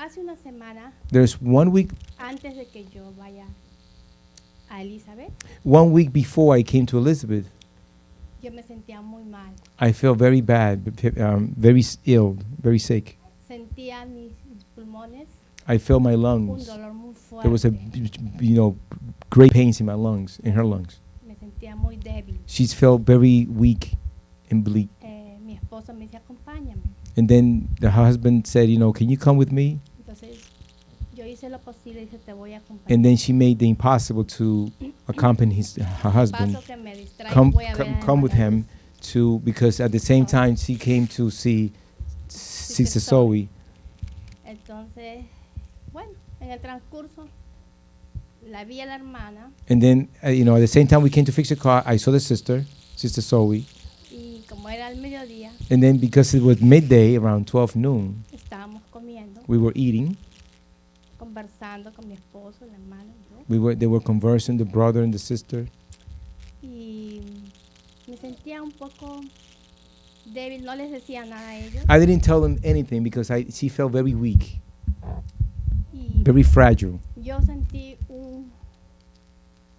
hace una semana, There's 1 week, antes de que yo vaya a Elizabeth, 1 week before I came to Elizabeth, yo me sentía muy mal. I felt very bad, very ill, very sick. Sentía mis pulmones I felt my un lungs. dolor muy There was a, fuerte. great pains in my lungs, in her lungs. Me sentía muy débil. She felt very weak and bleak. Mi esposo me dice, acompáñame. And then the husband said, can you come with me? Entonces, yo hice lo posible y dije, te voy a acompañar. And then she made the impossible to accompany her husband. Paso que me distraigo, Come, voy a ver come, a come with la him luz. because at the same time she came to see Sister Zoe. Entonces, bueno, en el transcurso, la vi a la hermana And then, at the same time we came to fix the car, I saw the Sister Zoe. y como era el mediodía, And then because it was midday, around 12 noon, estábamos comiendo, we were eating. conversando con mi esposo, la hermana y yo. They were conversing, the brother and the sister. Y me sentía un poco débil, no les decía nada a ellos. I didn't tell them anything because she felt very weak, Y very fragile. yo sentí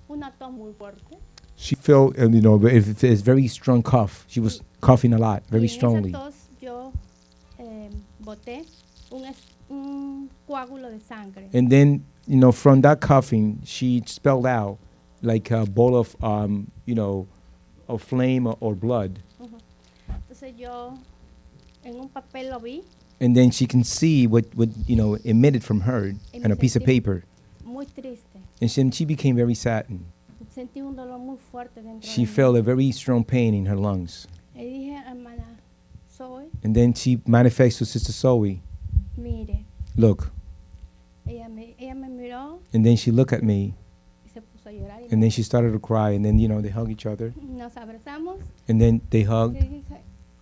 una tos muy fuerte. She felt, it's very strong cough. She was coughing a lot, very Y en strongly. esa tos yo boté un coágulo de sangre. And then, from that coughing, she spelled out like a bowl of, of flame or blood. Ujú. Entonces yo en un papel lo vi, And then she can see what emitted from her on a piece of paper. muy triste. And she became very saddened. Sentí un dolor muy fuerte dentro She de mí. felt a very strong pain in her lungs. Y dije, hermana Zoe, And then she manifested to Sister Zoe, mire, look. ella me miró And then she looked at me. y se puso a llorar. Y And then she started to cry. And then, they hug each other. nos abrazamos. And then they Y hugged. dije,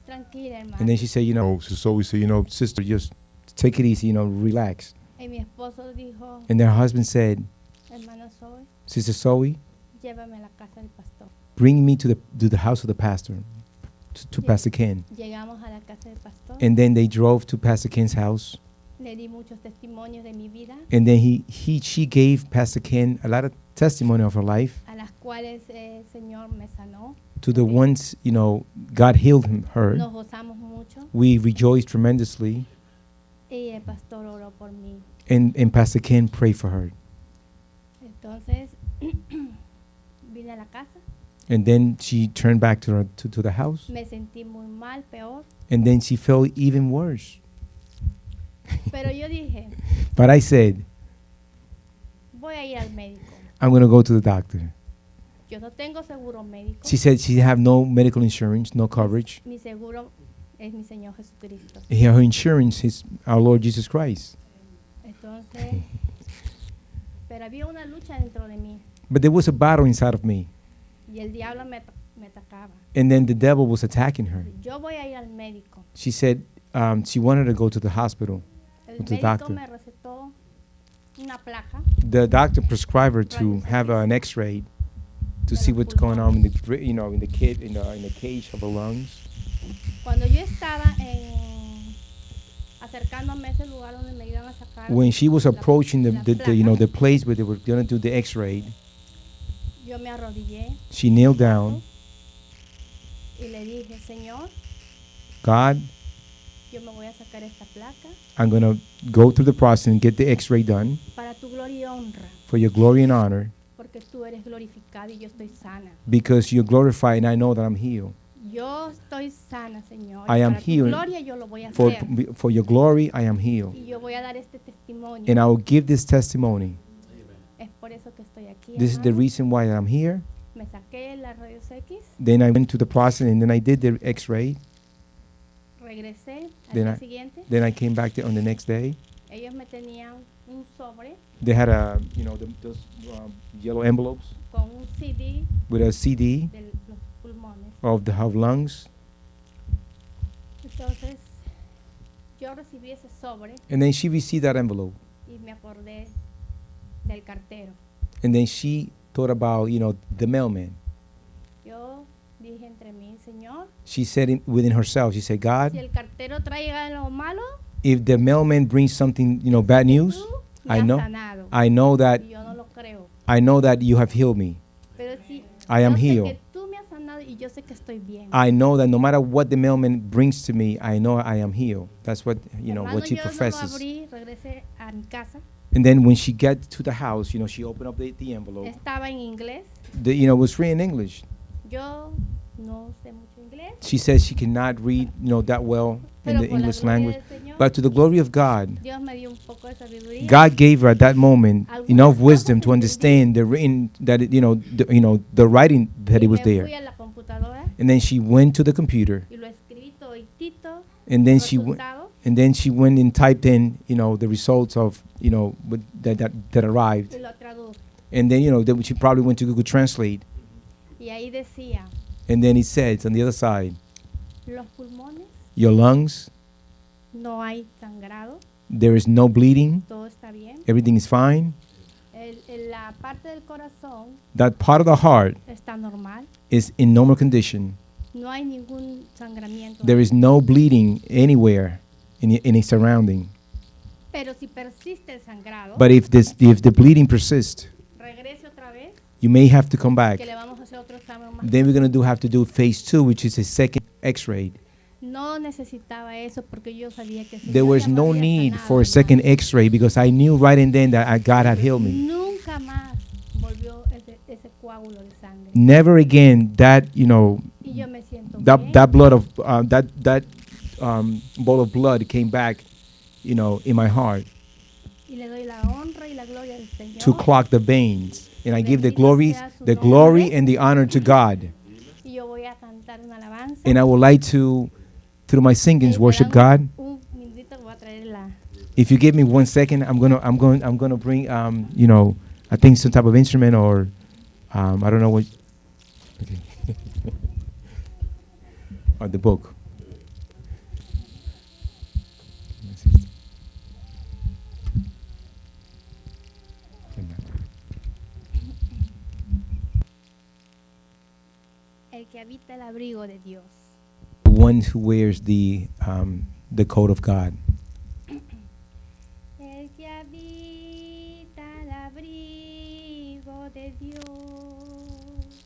tranquila, hermana. And then she said, Sister Zoe said, sister, just take it easy, relax. Y mi esposo dijo, And then her husband said, hermana Zoe, Sister Zoe, llévame a la casa del pastor. bring me to the house of the pastor, to Sí. Pastor Ken. Llegamos a la casa del pastor. And then they drove to Pastor Ken's house. Le di muchos testimonios de mi vida, And then she gave Pastor Ken a lot of testimony of her life, a las cuales el Señor me sanó. to the ones, God healed her. Nos gozamos mucho We rejoiced tremendously. y el pastor oró por mí. And Pastor Ken prayed for her. Entonces vine a la casa, And then she turned back to the house. me sentí muy mal, peor, And then she felt even worse. pero yo dije, But I said, voy a ir al médico. I'm going to go to the doctor. Yo no tengo seguro médico. She said she have no medical insurance, no coverage. Mi seguro es mi Señor Jesucristo. Her insurance is our Lord Jesus Christ. Entonces, pero había una lucha dentro de mí But there was a battle inside of me. y el diablo me atacaba. And then the devil was attacking her. Yo voy a ir al médico. She said she wanted to go to the hospital. El With the médico doctor. me recetó una placa The doctor prescribed her to have an X-ray to see what's going on in the cage of her lungs. cuando yo estaba acercándome a ese lugar donde me iban a sacar. When she was approaching la placa, the place where they were going to do the X-ray, yo me arrodillé she kneeled down. y le dije, Señor, God, yo me voy a sacar esta placa I'm going to go through the process and get the X-ray done para tu gloria y honra, for your glory and honor, porque tú eres glorificado y yo estoy sana. because you're glorified and I know that I'm healed. Yo estoy sana, Señor. I y am para tu healed. gloria yo lo voy a For, hacer. for your glory, I am healed. Y yo voy a dar este testimonio. And I will give this testimony. Es por eso que estoy aquí. This is the hermano. reason why I'm here. Me saqué la rayos X, Then I went to the process and then I did the X-ray. regresé al Then día I- siguiente. Then I came back there on the next day. Ellos me tenían un sobre They had those yellow envelopes con un CD with a CD de los pulmones. of the lungs. Entonces, yo recibí ese sobre And then she received that envelope. y me acordé del cartero. And then she thought about, the mailman. Yo dije entre mí, Señor, She said within herself, she said, God, si el cartero traiga lo malo, if the mailman brings something, bad Que news, tú me I has know, sanado. I know that, Y yo no lo creo. I know that you have healed me. Pero si I am yo sé healed. que tú me has sanado y yo sé que estoy bien. I know that no matter what the mailman brings to me, I know I am healed. That's what, Hermano, what she yo no lo professes. abrí, regresé a mi casa. And then when she gets to the house, she opened up the envelope. Estaba en inglés. It was written in English. Yo no sé mucho inglés. She says she cannot read, that well in Pero the por la English gloria language. del Señor, But to the glory of God, Dios me dio un poco de sabiduría. God gave her at that moment enough wisdom to understand the written, that it, the writing that Y it was me there. fui a la computadora And then she went to the computer, y lo escribí toditito, and then she went, resultado, and typed in, the results of, that arrived. y lo traduje. And then, then she probably went to Google Translate, Y ahí decía, and then it says on the other side, los pulmones, your lungs, no hay sangrado, there is no bleeding, todo está bien. everything is fine. La parte del corazón That part of the heart está normal, is in normal condition. no hay ningún sangramiento. There is no bleeding anywhere in a surrounding. Pero si persiste el sangrado, But if the bleeding persists, regrese otra vez, you may have to come back. que le vamos a hacer otro examen más. Then we're going to have to do phase 2, which is a second x-ray. No necesitaba eso porque yo sabía que There was no need for a second x-ray because I knew right and then that God had healed me. Nunca más volvió ese coágulo de sangre. Never again that, Y yo me siento bien. that blood of that bowl of blood came back, in my heart Y le doy la honra y la gloria al Señor. to clog the veins, and I give the Bendito sea su glory nombre. and the honor to God. Y yo voy a cantar una alabanza. And I would like to, through my singings, Y me worship dan God. Un minutito que voy a traer la. If you give me 1 second, I'm gonna bring I think some type of instrument or I don't know what. Okay. Or the book. El que habita el abrigo de Dios. The one who wears the coat of God. El que habita el abrigo de Dios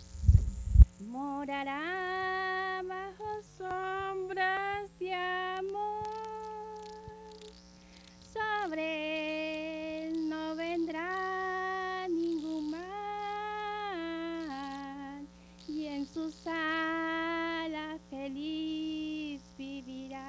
morará bajo sombras de amor. Sobre él no vendrá ningún mal y en sus alas feliz vivirá.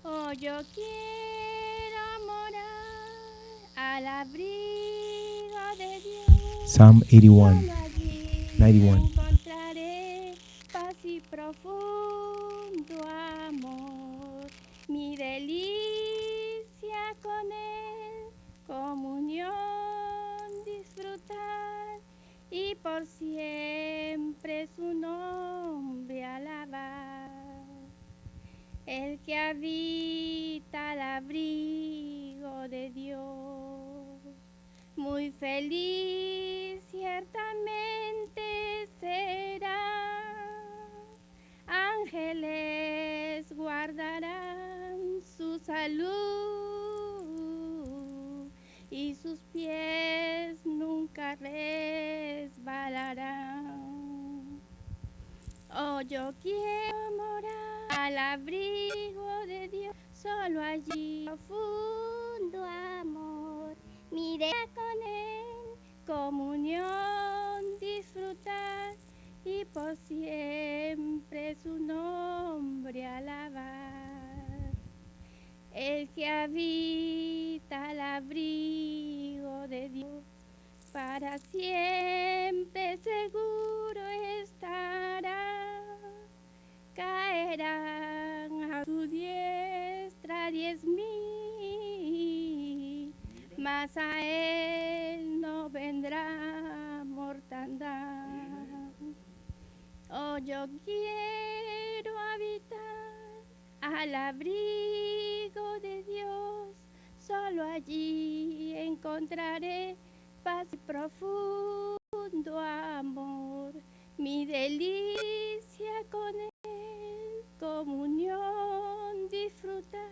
Oh, yo quiero morar al abrigo de Dios. Psalm 81, Solo allí 91. encontraré paz y profundo amor. Mi delicia con él, comunión disfrutar y por siempre su nombre alabar. El que habita al abrigo de Dios, muy feliz ciertamente será. Ángeles guardarán su salud y sus pies nunca resbalarán. Oh, yo quiero morar al abrigo de Dios, solo allí profundo amor, miré con él, comunión disfrutar y por siempre su nombre alabar. El que habita al abrigo de Dios, para siempre seguro estará. Caerán a su diestra 10,000, mas a él no vendrá mortandad. Oh, yo quiero habitar al abrigo de Dios, solo allí encontraré paz y profundo amor, mi delicia con él, comunión disfrutar disfrutar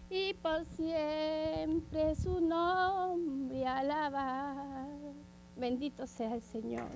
y por siempre su nombre alabar. Bendito sea el Señor.